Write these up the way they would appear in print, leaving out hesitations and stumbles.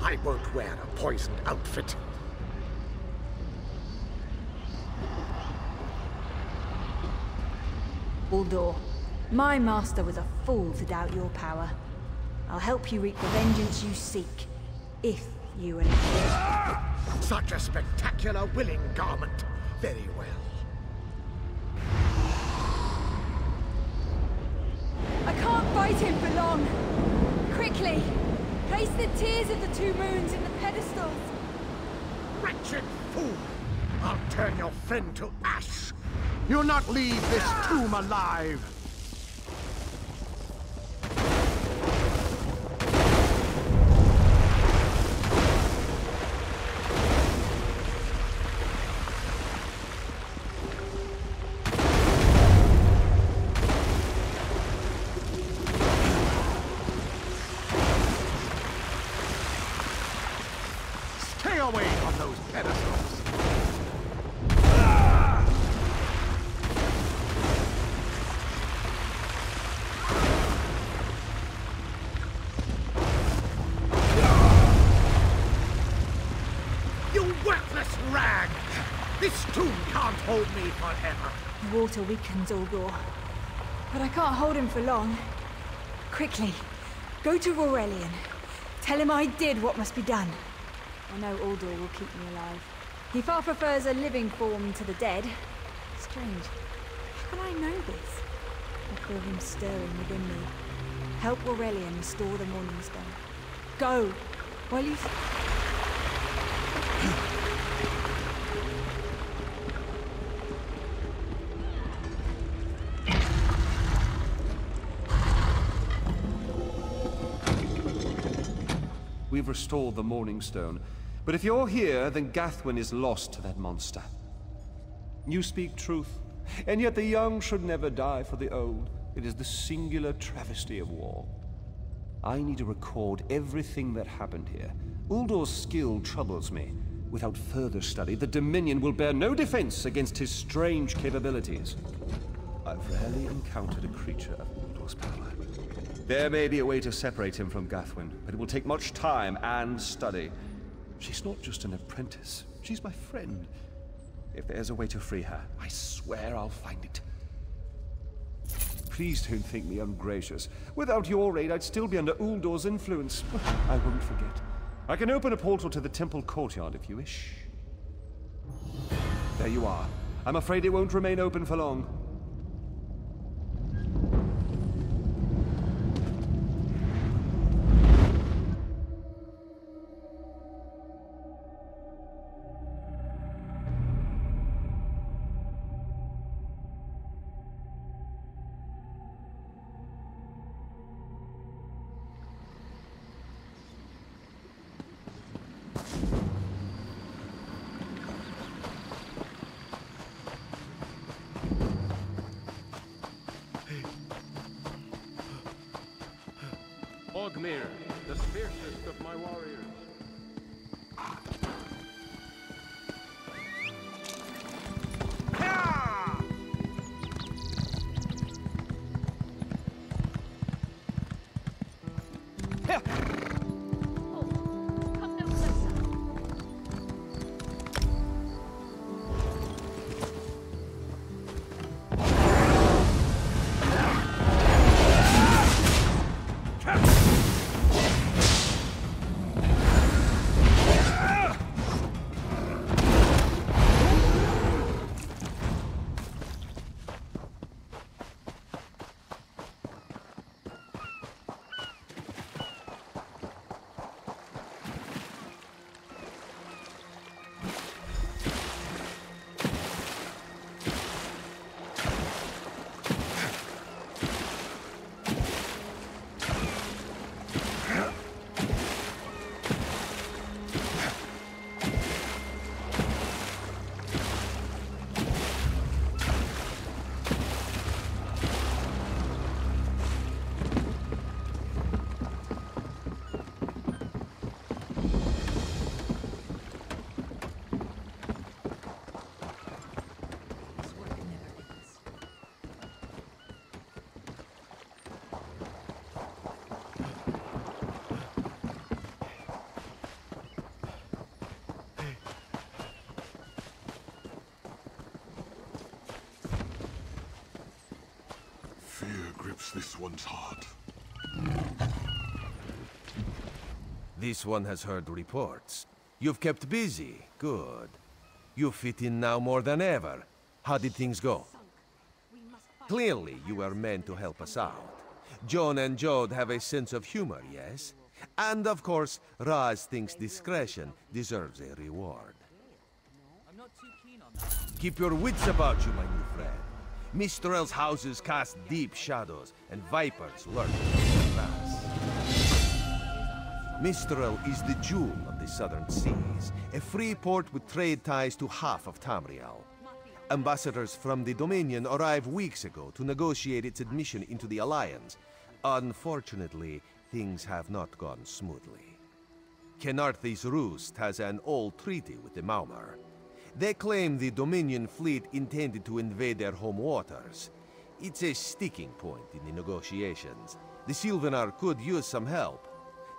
I won't wear a poisoned outfit. Uldur, my master was a fool to doubt your power. I'll help you reap the vengeance you seek, if you and Such a spectacular willing garment. Very well. I can't fight him for long. Quickly, place the tears of the two moons in the pedestals. Wretched fool! I'll turn your friend to ash. You'll not leave this tomb alive. Stay away from those pedestals. Worthless rag! This tomb can't hold me forever. The water weakens Uldur, but I can't hold him for long. Quickly, go to Aurelian. Tell him I did what must be done. I know Uldur will keep me alive. He far prefers a living form to the dead. Strange. How can I know this? I feel him stirring within me. Help Aurelian restore the Morning Stone. Go, while you... We've restored the Morning Stone, but if you're here, then Gathwin is lost to that monster. You speak truth, and yet the young should never die for the old. It is the singular travesty of war. I need to record everything that happened here. Uldur's skill troubles me. Without further study, the Dominion will bear no defense against his strange capabilities. I've rarely encountered a creature of Uldur's power. There may be a way to separate him from Gathwin, but it will take much time and study. She's not just an apprentice, she's my friend. If there's a way to free her, I swear I'll find it. Please don't think me ungracious. Without your aid, I'd still be under Uldur's influence. I won't forget. I can open a portal to the temple courtyard if you wish. There you are. I'm afraid it won't remain open for long. Ogmir, the fiercest of my warriors. Come no closer. one's heart. This one has heard reports. You've kept busy. Good. You fit in now more than ever. How did things go? Clearly, you were meant to help us out. John and Jode have a sense of humor, yes? And of course, Raz thinks discretion deserves a reward. Keep your wits about you, my new friend. Mistral's houses cast deep shadows, and vipers lurk in the grass. Mistral is the jewel of the southern seas, a free port with trade ties to half of Tamriel. Ambassadors from the Dominion arrived weeks ago to negotiate its admission into the Alliance. Unfortunately, things have not gone smoothly. Kenarthi's Roost has an old treaty with the Maumar. They claim the Dominion fleet intended to invade their home waters. It's a sticking point in the negotiations. The Sylvanar could use some help.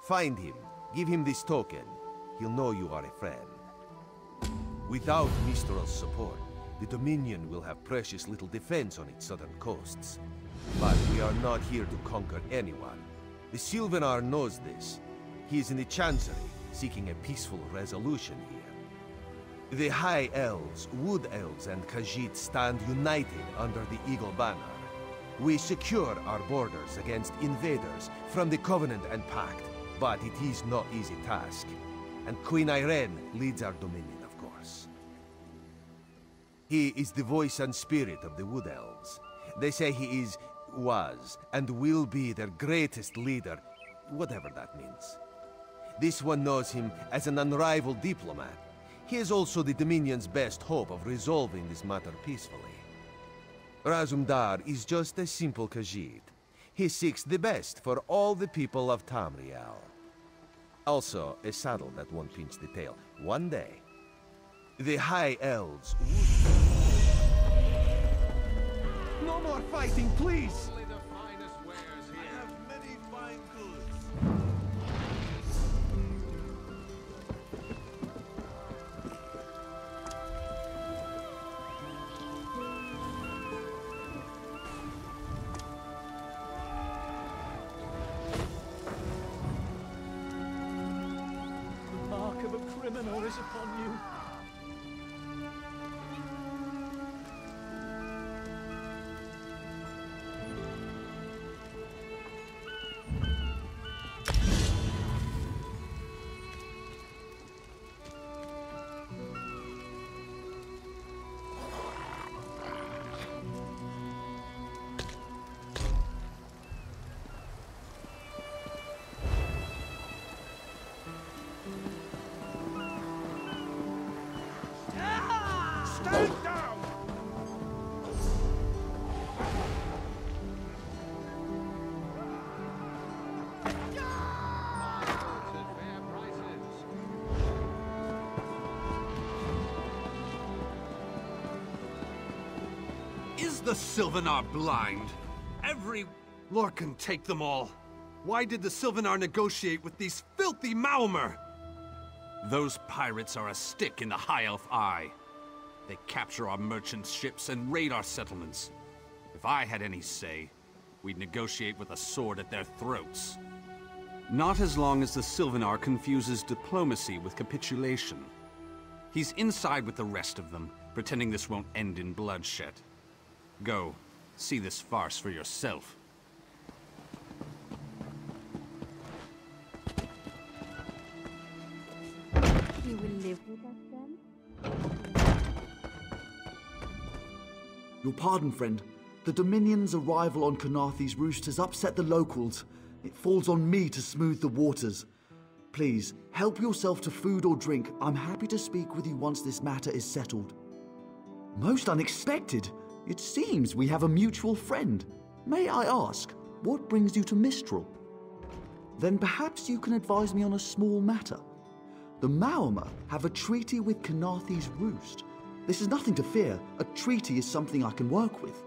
Find him, give him this token. He'll know you are a friend. Without Mistral's support, the Dominion will have precious little defense on its southern coasts. But we are not here to conquer anyone. The Sylvanar knows this. He is in the Chancery, seeking a peaceful resolution here. The High Elves, Wood Elves, and Khajiit stand united under the Eagle Banner. We secure our borders against invaders from the Covenant and Pact, but it is no easy task. And Queen Irene leads our dominion, of course. He is the voice and spirit of the Wood Elves. They say he was, and will be their greatest leader, whatever that means. This one knows him as an unrivaled diplomat. He is also the Dominion's best hope of resolving this matter peacefully. Razumdar is just a simple Khajiit. He seeks the best for all the people of Tamriel. Also, a saddle that won't pinch the tail. One day, the High Elves would... No more fighting, please! Only the finest wares here. I have many fine goods. The mark of a criminal is upon you. Stand down! Goods at fair prices. Is the Sylvanar blind? Every... Lorcan, take them all. Why did the Sylvanar negotiate with these filthy Maumar? Those pirates are a stick in the High Elf eye. They capture our merchant ships and raid our settlements. If I had any say, we'd negotiate with a sword at their throats. Not as long as the Sylvanar confuses diplomacy with capitulation. He's inside with the rest of them, pretending this won't end in bloodshed. Go, see this farce for yourself. You will live with us then? Your pardon, friend. The Dominion's arrival on Kenarthi's Roost has upset the locals. It falls on me to smooth the waters. Please, help yourself to food or drink. I'm happy to speak with you once this matter is settled. Most unexpected. It seems we have a mutual friend. May I ask, what brings you to Mistral? Then perhaps you can advise me on a small matter. The Maumar have a treaty with Kenarthi's Roost. This is nothing to fear. A treaty is something I can work with.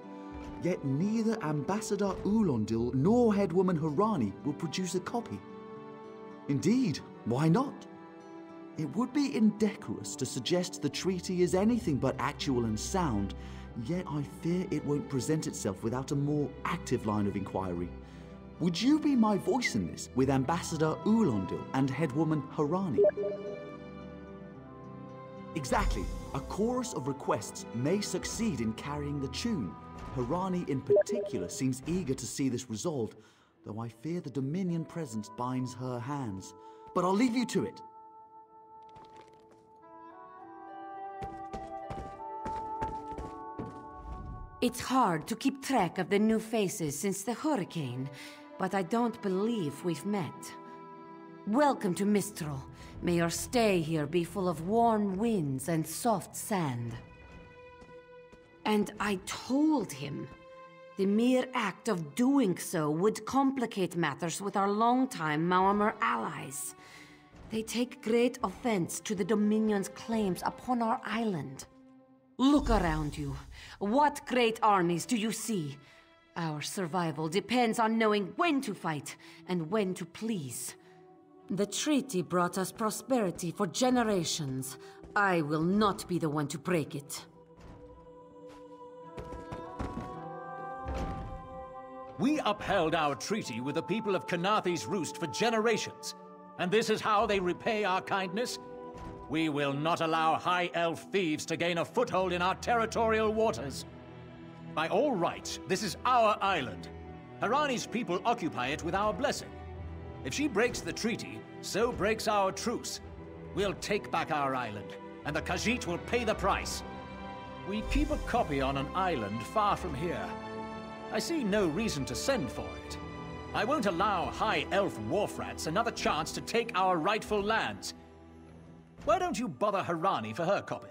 Yet neither Ambassador Ulondil nor Headwoman Harani will produce a copy. Indeed, why not? It would be indecorous to suggest the treaty is anything but actual and sound, yet I fear it won't present itself without a more active line of inquiry. Would you be my voice in this with Ambassador Ulondil and Headwoman Harani? Exactly. A chorus of requests may succeed in carrying the tune. Harani in particular seems eager to see this resolved, though I fear the Dominion presence binds her hands. But I'll leave you to it. It's hard to keep track of the new faces since the hurricane, but I don't believe we've met. Welcome to Mistral. May your stay here be full of warm winds and soft sand. And I told him the mere act of doing so would complicate matters with our longtime Maormer allies. They take great offense to the Dominion's claims upon our island. Look around you. What great armies do you see? Our survival depends on knowing when to fight and when to please. The treaty brought us prosperity for generations. I will not be the one to break it. We upheld our treaty with the people of Kanathe's Roost for generations. And this is how they repay our kindness? We will not allow High Elf thieves to gain a foothold in our territorial waters. By all rights, this is our island. Harani's people occupy it with our blessing. If she breaks the treaty, so breaks our truce. We'll take back our island, and the Khajiit will pay the price. We keep a copy on an island far from here. I see no reason to send for it. I won't allow High Elf wharf-rats another chance to take our rightful lands. Why don't you bother Harani for her copy?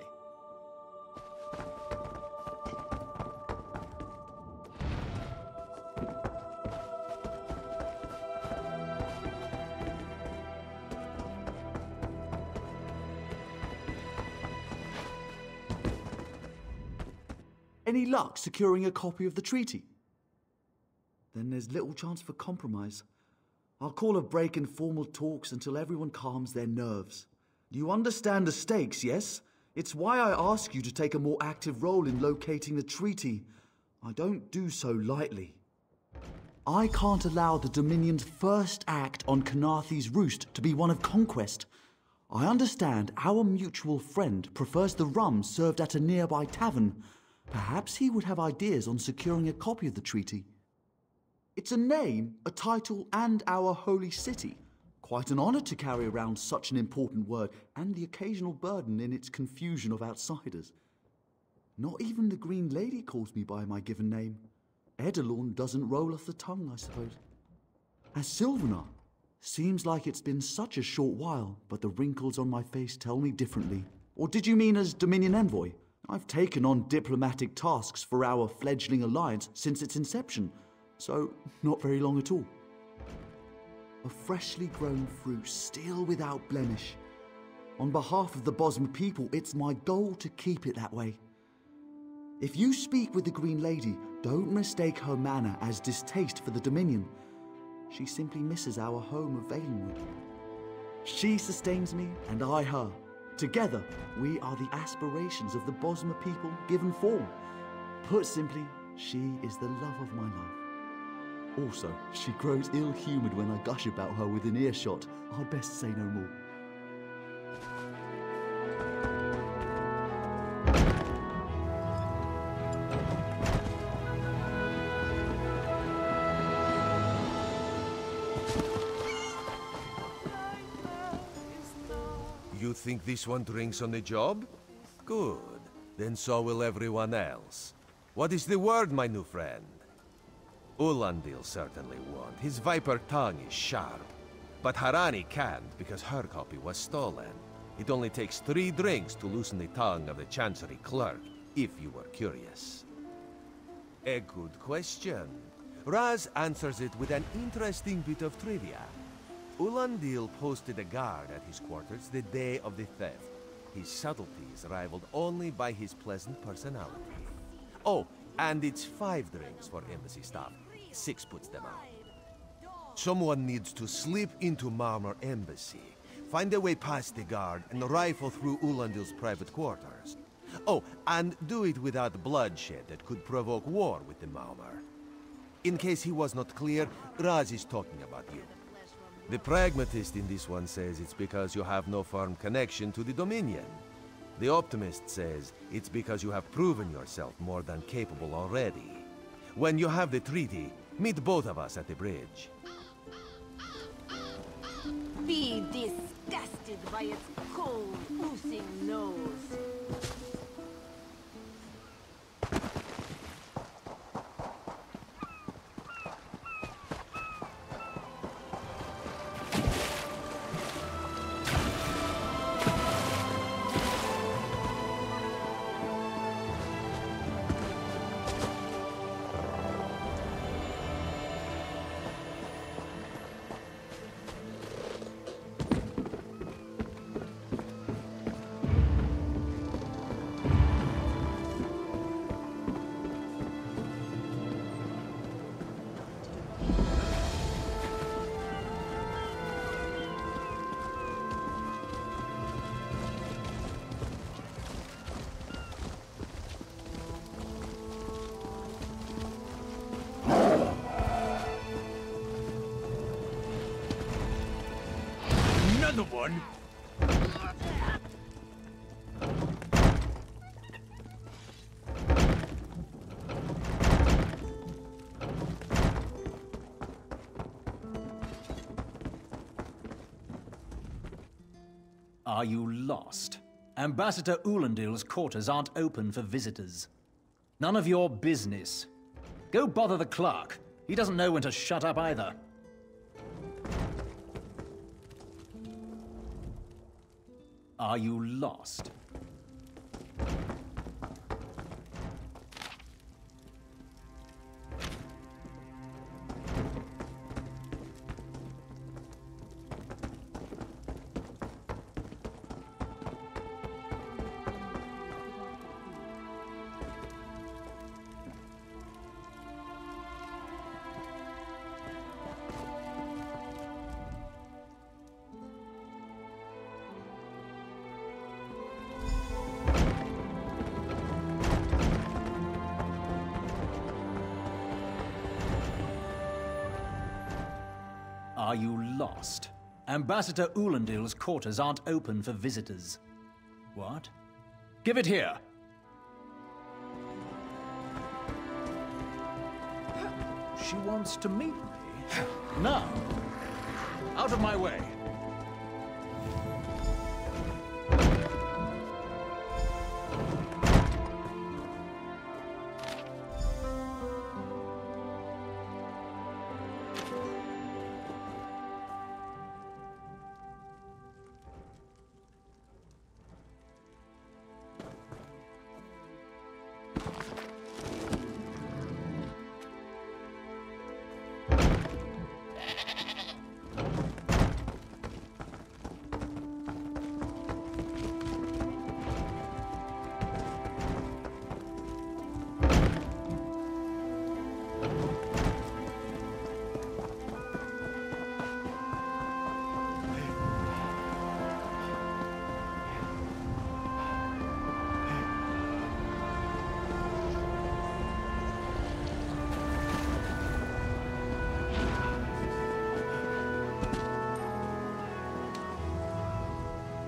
Any luck securing a copy of the treaty? Then there's little chance for compromise. I'll call a break in formal talks until everyone calms their nerves. You understand the stakes, yes? It's why I ask you to take a more active role in locating the treaty. I don't do so lightly. I can't allow the Dominion's first act on Kanathe's Roost to be one of conquest. I understand our mutual friend prefers the rum served at a nearby tavern. Perhaps he would have ideas on securing a copy of the treaty. It's a name, a title, and our holy city. Quite an honor to carry around such an important word, and the occasional burden in its confusion of outsiders. Not even the Green Lady calls me by my given name. Edelorn doesn't roll off the tongue, I suppose. As Sylvanar, seems like it's been such a short while, but the wrinkles on my face tell me differently. Or did you mean as Dominion Envoy? I've taken on diplomatic tasks for our fledgling alliance since its inception, so not very long at all. A freshly grown fruit, still without blemish. On behalf of the Bosmer people, it's my goal to keep it that way. If you speak with the Green Lady, don't mistake her manner as distaste for the Dominion. She simply misses our home of Valenwood. She sustains me, and I her. Together, we are the aspirations of the Bosmer people given form. Put simply, she is the love of my life. Also, she grows ill-humoured when I gush about her within earshot. I'd best say no more. You think this one drinks on the job? Good. Then so will everyone else. What is the word, my new friend? Ulondil certainly won't. His viper tongue is sharp. But Harani can't because her copy was stolen. It only takes 3 drinks to loosen the tongue of the Chancery clerk, if you were curious. A good question. Raz answers it with an interesting bit of trivia. Ulondil posted a guard at his quarters the day of the theft. His subtlety is rivaled only by his pleasant personality. Oh, and it's 5 drinks for embassy staff. 6 puts them out. Someone needs to slip into Maormer Embassy, find a way past the guard, and rifle through Ulondil's private quarters. Oh, and do it without bloodshed that could provoke war with the Maormer. In case he was not clear, Raz is talking about you. The pragmatist in this one says it's because you have no firm connection to the Dominion. The optimist says it's because you have proven yourself more than capable already. When you have the treaty, meet both of us at the bridge. Be disgusted by its cold, oozing nose. Another one? Are you lost? Ambassador Ulendil's quarters aren't open for visitors. None of your business. Go bother the clerk. He doesn't know when to shut up either. Are you lost? Are you lost? Ambassador Ulendil's quarters aren't open for visitors. What? Give it here! She wants to meet me. Now! Out of my way!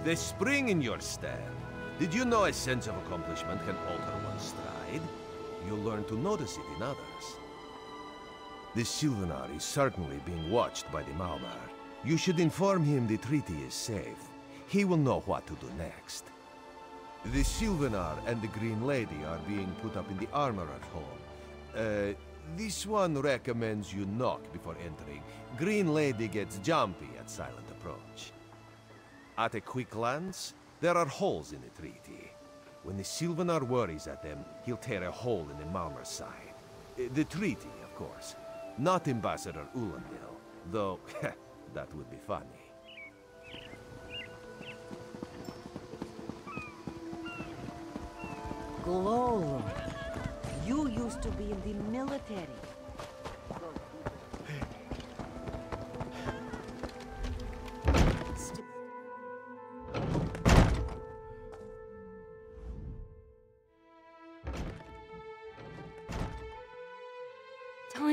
The spring in your step. Did you know a sense of accomplishment can alter one's stride? You'll learn to notice it in others. The Sylvanar is certainly being watched by the Malmar. You should inform him the treaty is safe. He will know what to do next. The Sylvanar and the Green Lady are being put up in the Armorer's hall. This one recommends you knock before entering. Green Lady gets jumpy at silent approach. At a quick glance, there are holes in the treaty. When the Sylvanar worries at them, he'll tear a hole in the Malmar's side. The treaty, of course. Not Ambassador Ulendil, though that would be funny. Glowlord, you used to be in the military.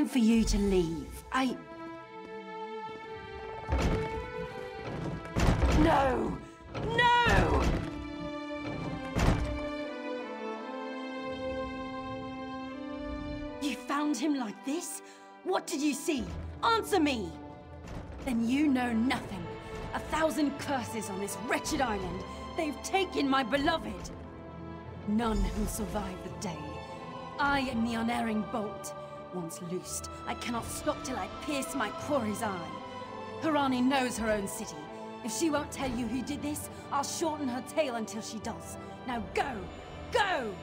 time for you to leave. No! No! You found him like this? What did you see? Answer me! Then you know nothing. 1,000 curses on this wretched island. They've taken my beloved. None will survive the day. I am the unerring bolt. Once loosed, I cannot stop till I pierce my quarry's eye. Harani knows her own city. If she won't tell you who did this, I'll shorten her tail until she does. Now go! Go!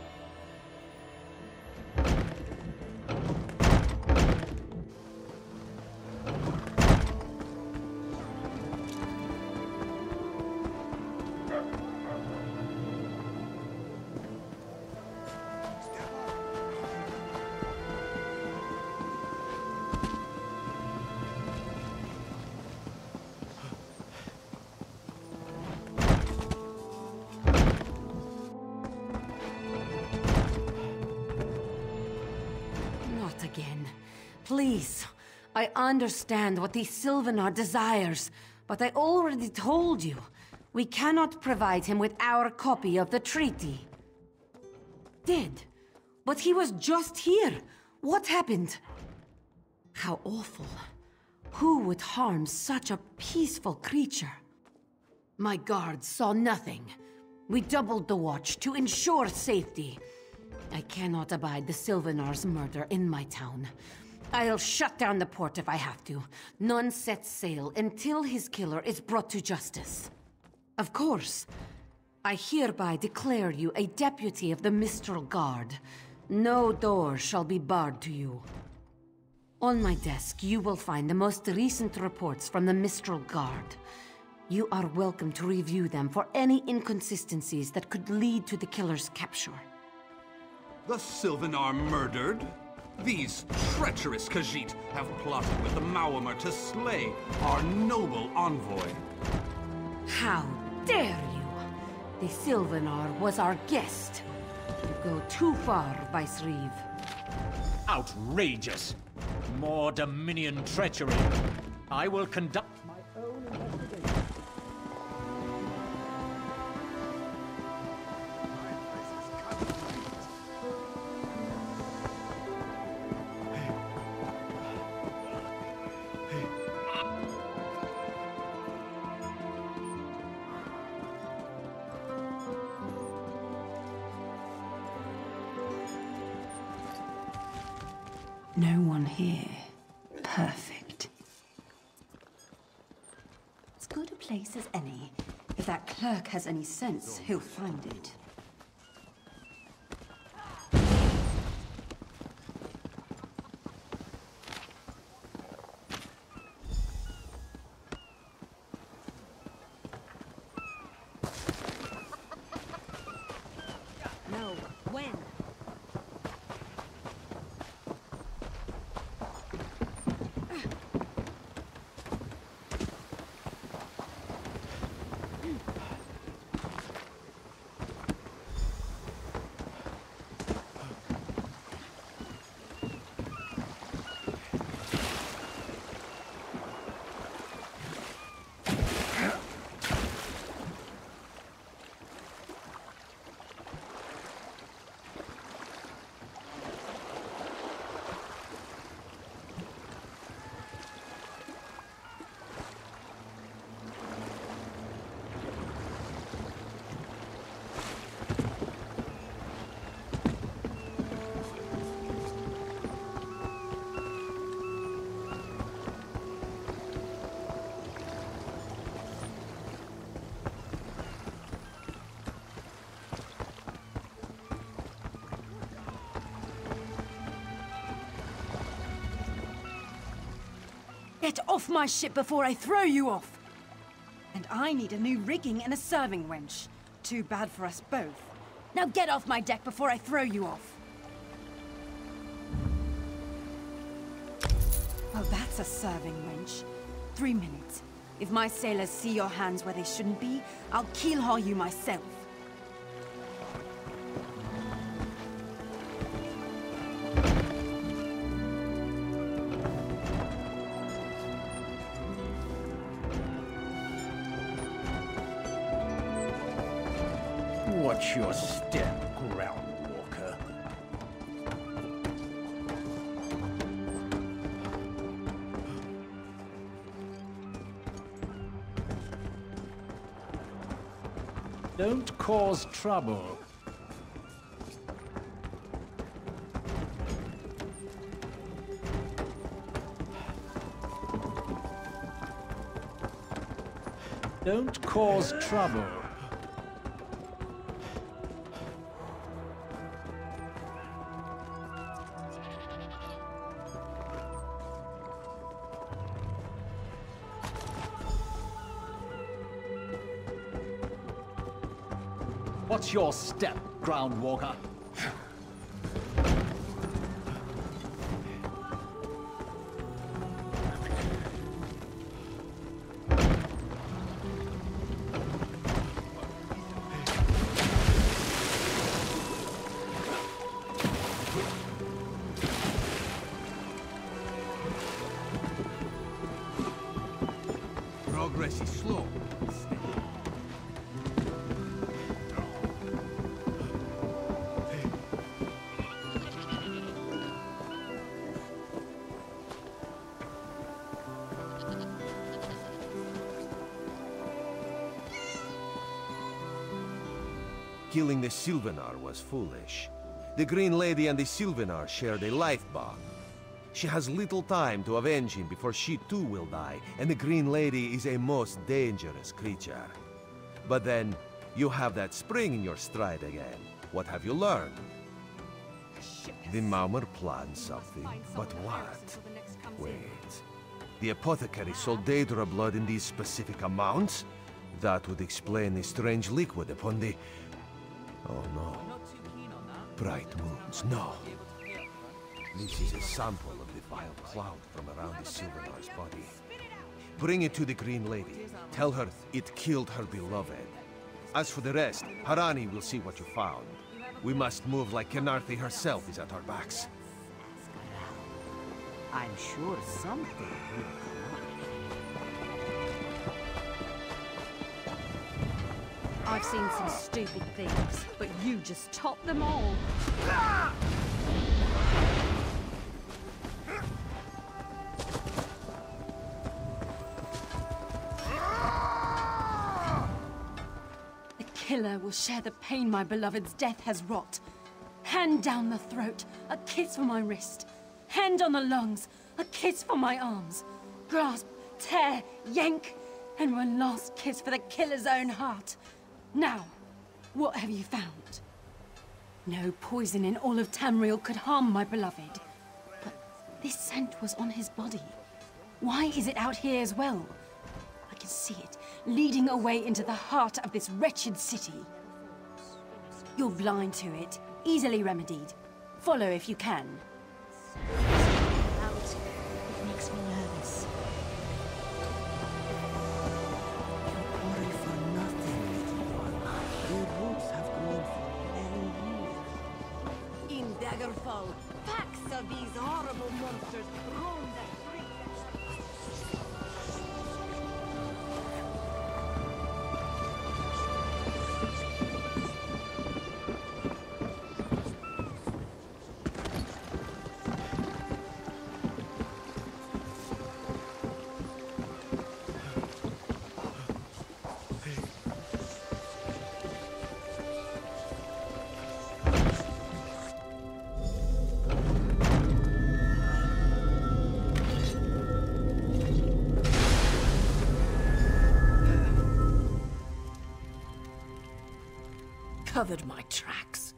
Again. Please, I understand what the Sylvanar desires, but I already told you, we cannot provide him with our copy of the treaty. Did, but he was just here. What happened? How awful. Who would harm such a peaceful creature? My guards saw nothing. We doubled the watch to ensure safety. I cannot abide the Sylvanar's murder in my town. I'll shut down the port if I have to. None sets sail until his killer is brought to justice. Of course, I hereby declare you a deputy of the Mistral Guard. No door shall be barred to you. On my desk, you will find the most recent reports from the Mistral Guard. You are welcome to review them for any inconsistencies that could lead to the killer's capture. The Sylvanar murdered? These treacherous Khajiit have plotted with the Maormer to slay our noble envoy. How dare you! The Sylvanar was our guest. You go too far, Vice-Reeve. Outrageous! More Dominion treachery. I will conduct my own investigation. No one here. Perfect. As good a place as any. If that clerk has any sense, he'll find it. No. When? Get off my ship before I throw you off! And I need a new rigging and a serving wench. Too bad for us both. Now get off my deck before I throw you off! Well, that's a serving wench. 3 minutes. If my sailors see your hands where they shouldn't be, I'll keel-haul you myself. Watch your step, Groundwalker. Don't cause trouble. Don't cause trouble. What's your step, Groundwalker? Progress is slow. Killing the Sylvanar was foolish. The Green Lady and the Sylvanar shared a life bond. She has little time to avenge him before she too will die, and the Green Lady is a most dangerous creature. But then, you have that spring in your stride again. What have you learned? The Maumar planned something, but what? Wait. The apothecary sold Daedra blood in these specific amounts? That would explain the strange liquid upon the... Oh no. Bright moons, no. This is a sample of the vile cloud from around the Sylvanar's body. Bring it to the Green Lady. Tell her it killed her beloved. As for the rest, Harani will see what you found. We must move like Khenarthi herself is at our backs. I'm sure something will come up. I've seen some stupid things, but you just top them all. The killer will share the pain my beloved's death has wrought. Hand down the throat, a kiss for my wrist. Hand on the lungs, a kiss for my arms. Grasp, tear, yank, and one last kiss for the killer's own heart. Now, what have you found? No poison in all of Tamriel could harm my beloved. But this scent was on his body. Why is it out here as well? I can see it, leading away into the heart of this wretched city. You're blind to it, easily remedied. Follow if you can. It makes me nervous. Don't worry for nothing, little one. The roots have grown for many years. In Daggerfall, packs of these horrible monsters roam the streets. Covered my tracks.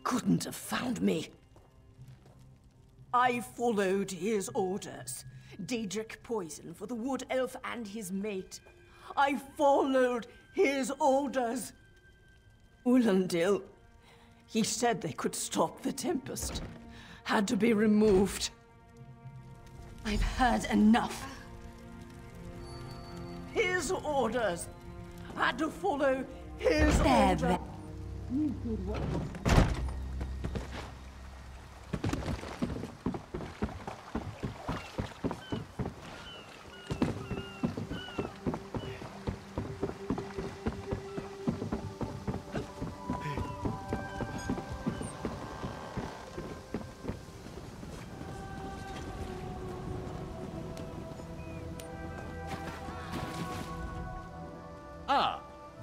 Couldn't have found me. I followed his orders. Daedric poison for the wood elf and his mate. I followed his orders. Ulandil, he said they could stop the Tempest. Had to be removed. I've heard enough. His orders. Had to follow his orders.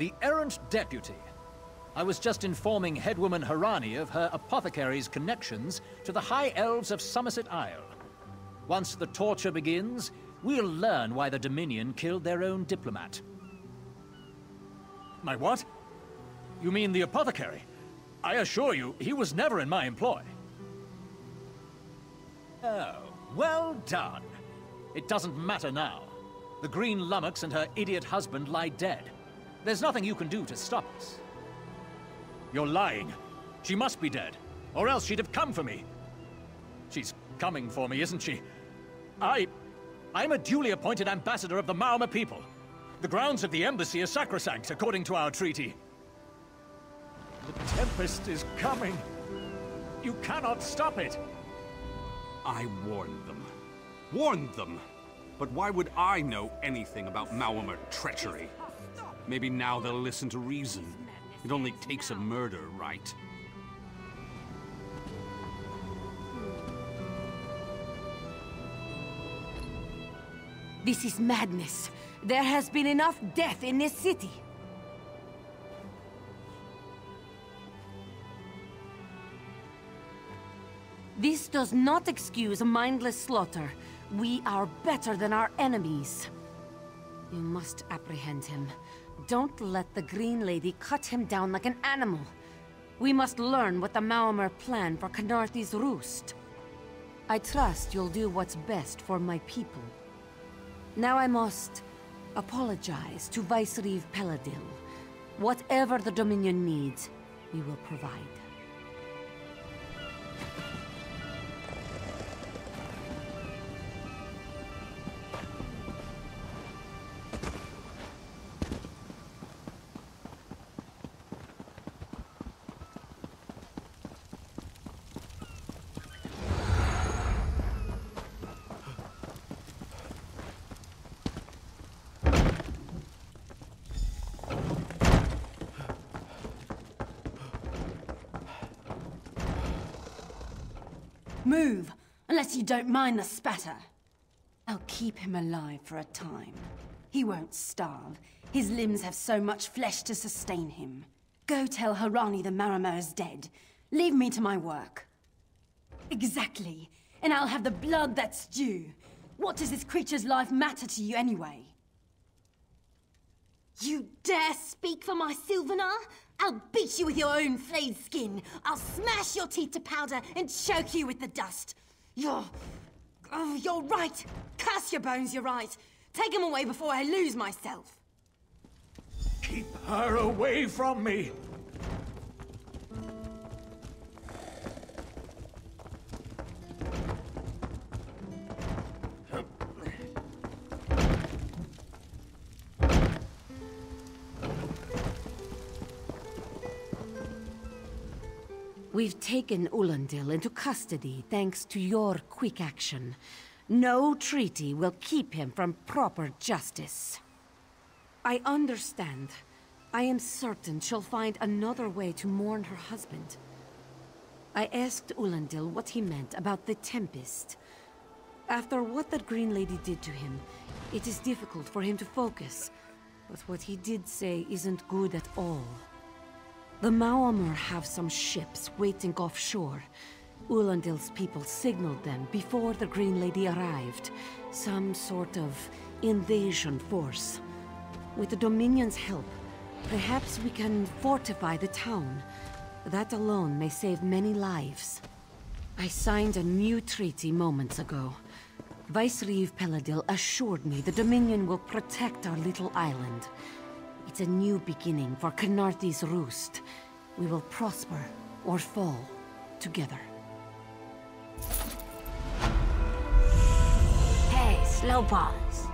the errant deputy. I was just informing Headwoman Harani of her apothecary's connections to the High Elves of Somerset Isle. Once the torture begins, we'll learn why the Dominion killed their own diplomat. My what? You mean the apothecary? I assure you, he was never in my employ. Oh, well done. It doesn't matter now. The Green Lummox and her idiot husband lie dead. There's nothing you can do to stop us. You're lying. She must be dead, or else she'd have come for me. She's coming for me, isn't she? I'm a duly appointed ambassador of the Maoma people. The grounds of the embassy are sacrosanct, according to our treaty. The Tempest is coming. You cannot stop it. I warned them. Warned them! But why would I know anything about Maoma treachery? Maybe now they'll listen to reason. It only takes a murder, right? This is madness. There has been enough death in this city. This does not excuse mindless slaughter. We are better than our enemies. You must apprehend him. Don't let the Green Lady cut him down like an animal. We must learn what the Maomer plan for Khenarthi's roost. I trust you'll do what's best for my people. Now I must apologize to Vicereeve Peladil. Whatever the Dominion needs, we will provide. Move, unless you don't mind the spatter. I'll keep him alive for a time. He won't starve. His limbs have so much flesh to sustain him. Go tell Harani the Maramir is dead. Leave me to my work. Exactly. And I'll have the blood that's due. What does this creature's life matter to you anyway? You dare speak for my Sylvanar? I'll beat you with your own flayed skin. I'll smash your teeth to powder and choke you with the dust. You're right. Curse your bones, you're right. Take them away before I lose myself. Keep her away from me! We've taken Ulandil into custody thanks to your quick action. No treaty will keep him from proper justice. I understand. I am certain she'll find another way to mourn her husband. I asked Ulandil what he meant about the Tempest. After what that Green Lady did to him, it is difficult for him to focus. But what he did say isn't good at all. The Maomer have some ships waiting offshore. Ulandil's people signaled them before the Green Lady arrived. Some sort of invasion force. With the Dominion's help, perhaps we can fortify the town. That alone may save many lives. I signed a new treaty moments ago. Vicereeve Peladil assured me the Dominion will protect our little island. It's a new beginning for Khenarthi's roost. We will prosper or fall together. Hey, Slowpaws.